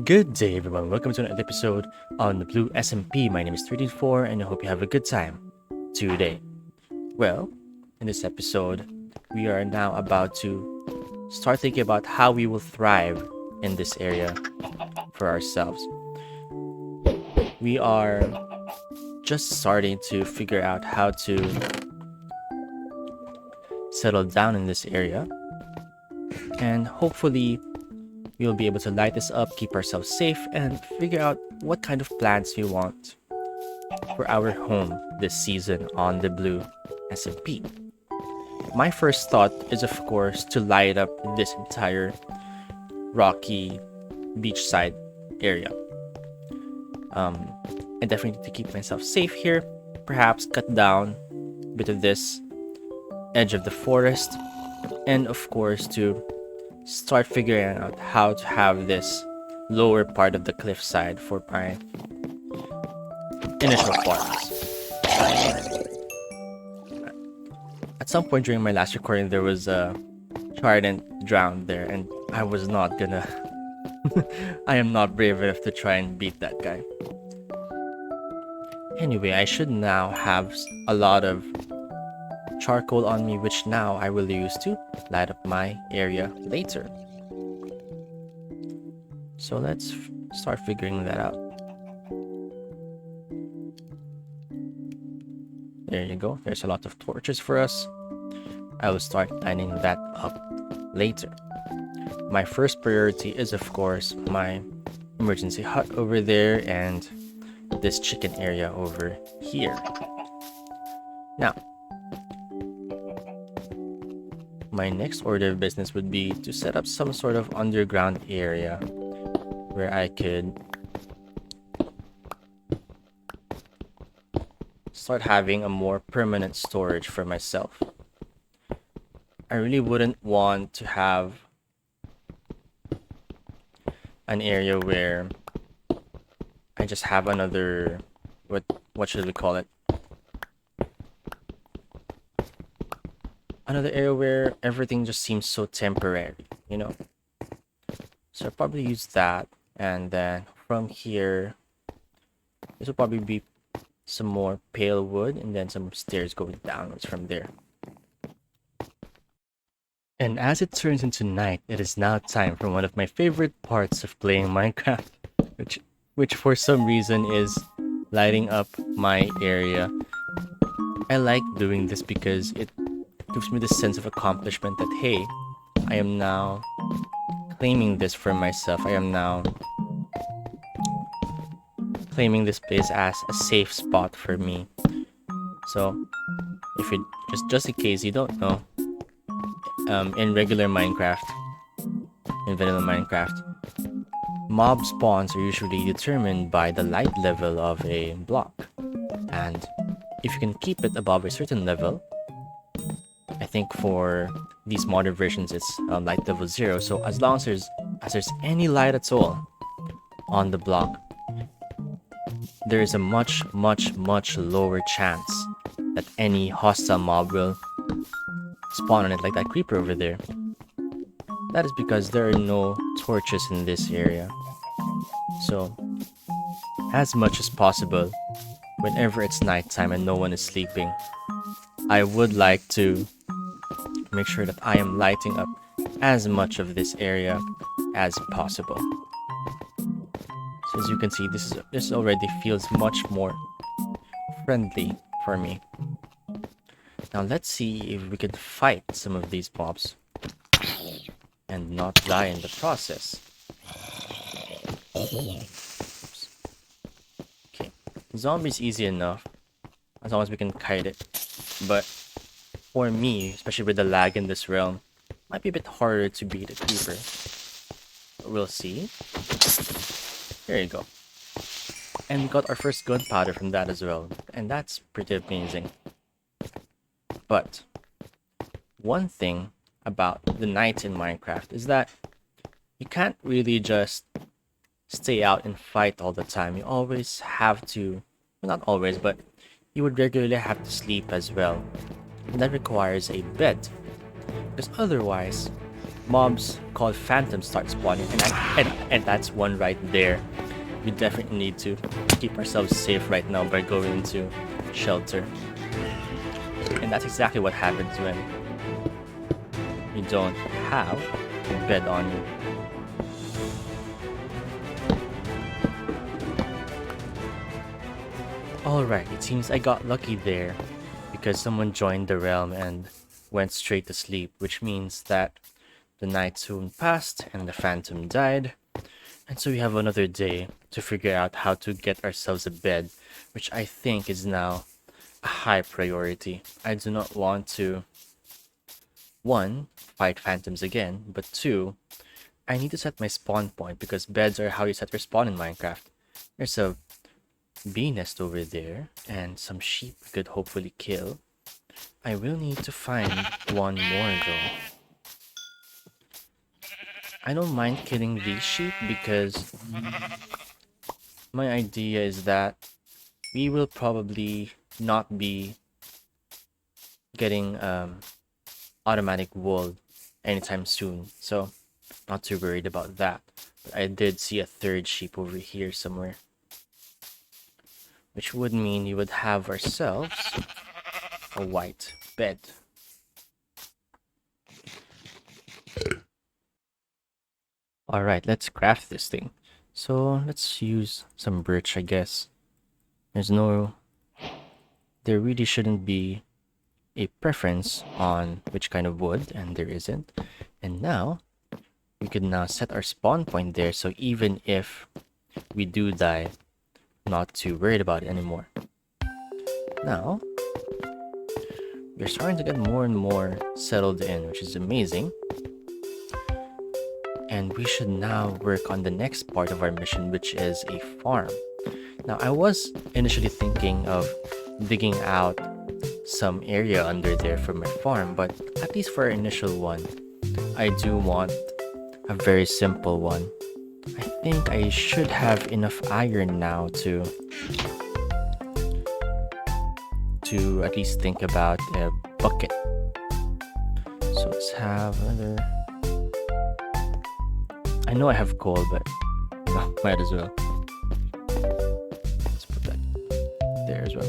Good day, everyone. Welcome to another episode on the Blue SMP. My name is 334, and I hope you have a good time today. Well, in this episode, we are now about to start thinking about how we will thrive in this area for ourselves. We are just starting to figure out how to settle down in this area, and hopefully, we'll be able to light this up, keep ourselves safe, and figure out what kind of plants we want for our home this season on the Blue SMP. My first thought is, of course, to light up this entire rocky beachside area. I definitely need to keep myself safe here. Perhaps cut down a bit of this edge of the forest, and of course to start figuring out how to have this lower part of the cliffside for my initial farms. At some point during my last recording, there was a trident drowned there, and I was not gonna. I am not brave enough to try and beat that guy. Anyway, I should now have a lot of charcoal on me, which now I will use to light up my area later. So let's start figuring that out. There you go. There's a lot of torches for us. I will start lighting that up later. My first priority is, of course, my emergency hut over there and this chicken area over here. Now, my next order of business would be to set up some sort of underground area where I could start having a more permanent storage for myself. I really wouldn't want to have an area where I just have another what should we call it? Another area where everything just seems so temporary, you know? So I'll probably use that, and then from here, this will probably be some more pale wood, and then some stairs going downwards from there. And as it turns into night, it is now time for one of my favorite parts of playing Minecraft, which for some reason is lighting up my area. I like doing this because it gives me the sense of accomplishment that, hey, I am now claiming this for myself. I am now claiming this place as a safe spot for me. So, if you just in case you don't know, in regular Minecraft, in vanilla Minecraft, mob spawns are usually determined by the light level of a block, and if you can keep it above a certain level, I think for these modern versions it's light level 0. So as long as there's any light at all on the block, there is a much lower chance that any hostile mob will spawn on it, like that creeper over there. That is because there are no torches in this area. So as much as possible, whenever it's nighttime and no one is sleeping, I would like to make sure that I am lighting up as much of this area as possible. So as you can see, this already feels much more friendly for me. Now let's see if we can fight some of these mobs and not die in the process. Oops. Okay, zombies easy enough as long as we can kite it, but for me, especially with the lag in this realm, might be a bit harder to beat a creeper. But we'll see. There you go. And we got our first gunpowder from that as well, and that's pretty amazing. But one thing about the night in Minecraft is that you can't really just stay out and fight all the time. You always have to, well, not always, but you would regularly have to sleep as well. And that requires a bed, because otherwise mobs called phantoms start spawning, and that's one right there. We definitely need to keep ourselves safe right now by going into shelter. And that's exactly what happens when you don't have a bed on you. Alright, it seems I got lucky there because someone joined the realm and went straight to sleep, which means that the night soon passed and the phantom died. And so we have another day to figure out how to get ourselves a bed, which I think is now a high priority. I do not want to, one, fight phantoms again, but two, I need to set my spawn point because beds are how you set your spawn in Minecraft. There's a bee nest over there and some sheep we could hopefully kill. I will need to find one more though. I don't mind killing these sheep because my idea is that we will probably not be getting automatic wool anytime soon, so not too worried about that. But I did see a third sheep over here somewhere, which would mean we would have ourselves a white bed. Alright, let's craft this thing. So let's use some birch, I guess. There really shouldn't be a preference on which kind of wood, and there isn't. And now, we can now set our spawn point there, so even if we do die, not too worried about it anymore. Now, we're starting to get more and more settled in, which is amazing. And we should now work on the next part of our mission, which is a farm. Now, I was initially thinking of digging out some area under there for my farm, but at least for our initial one, I do want a very simple one. I think I should have enough iron now to at least think about a bucket. So let's have another... I know I have coal, but no, might as well. Let's put that there as well.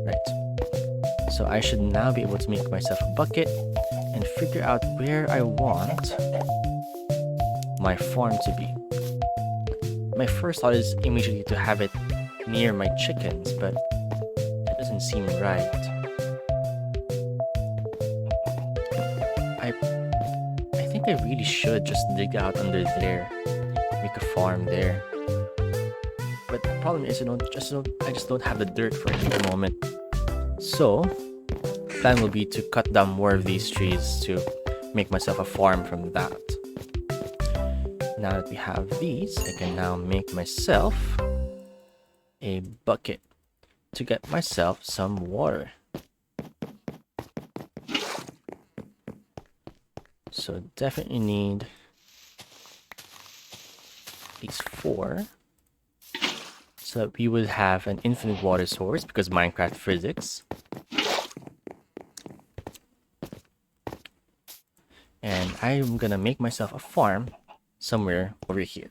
Right. So I should now be able to make myself a bucket and figure out where I want my farm to be. My first thought is immediately to have it near my chickens, but that doesn't seem right. I think I really should just dig out under there, make a farm there. But the problem is, I just don't have the dirt for it at the moment. So, the plan will be to cut down more of these trees to make myself a farm from that. Now that we have these, I can now make myself a bucket to get myself some water. So definitely need at least 4 so that we would have an infinite water source because Minecraft physics. And I'm gonna make myself a farm somewhere over here.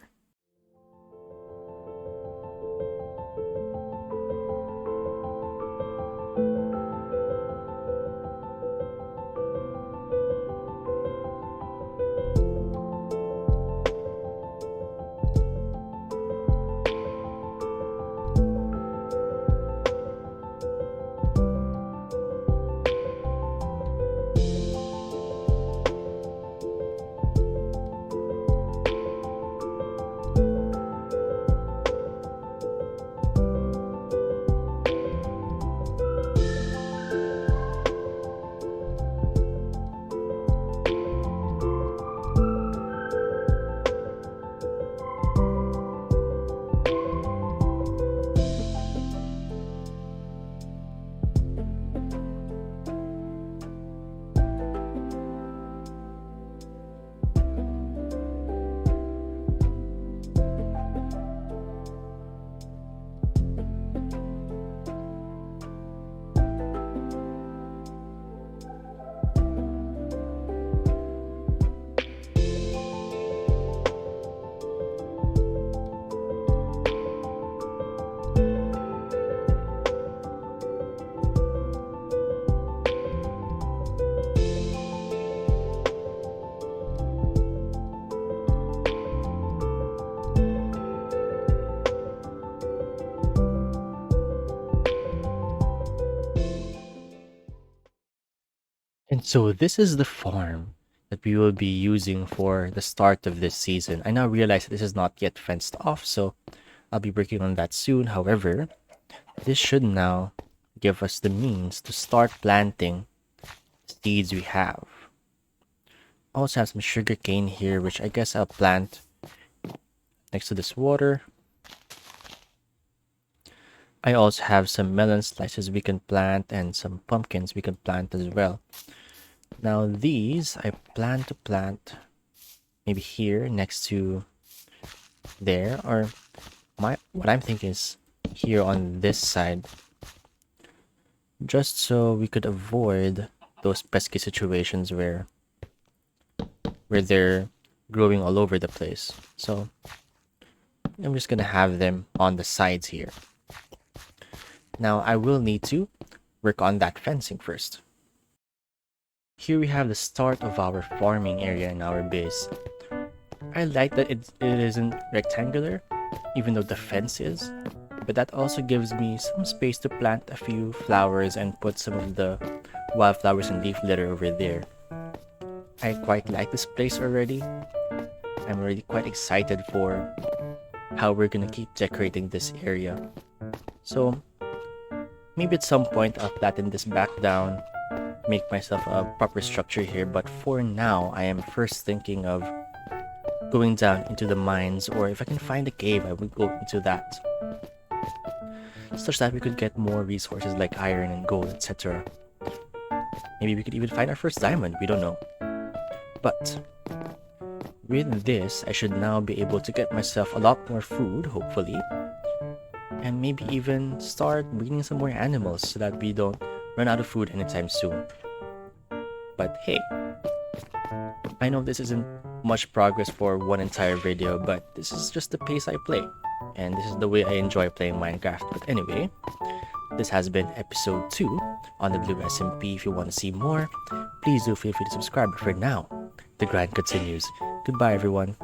So this is the farm that we will be using for the start of this season. I now realize that this is not yet fenced off, so I'll be working on that soon. However, this should now give us the means to start planting seeds we have. I also have some sugar cane here, which I guess I'll plant next to this water. I also have some melon slices we can plant and some pumpkins we can plant as well. Now these I plan to plant maybe here next to there, or what I'm thinking is here on this side, just so we could avoid those pesky situations where they're growing all over the place. So I'm just gonna have them on the sides here. Now I will need to work on that fencing first. Here we have the start of our farming area in our base. I like that it isn't rectangular, even though the fence is, but that also gives me some space to plant a few flowers and put some of the wildflowers and leaf litter over there. I quite like this place already. I'm already quite excited for how we're gonna keep decorating this area. So maybe at some point I'll flatten this back down, make myself a proper structure here, but for now I am first thinking of going down into the mines, or if I can find a cave I would go into that, such that we could get more resources like iron and gold, etc. Maybe we could even find our first diamond, we don't know. But with this I should now be able to get myself a lot more food, hopefully, and maybe even start breeding some more animals so that we don't run out of food anytime soon. But hey, I know this isn't much progress for one entire video, but this is just the pace I play, and this is the way I enjoy playing Minecraft. But anyway, this has been episode 2 on the Blue SMP. If you want to see more, please do feel free to subscribe. But for now, the grind continues. Goodbye everyone.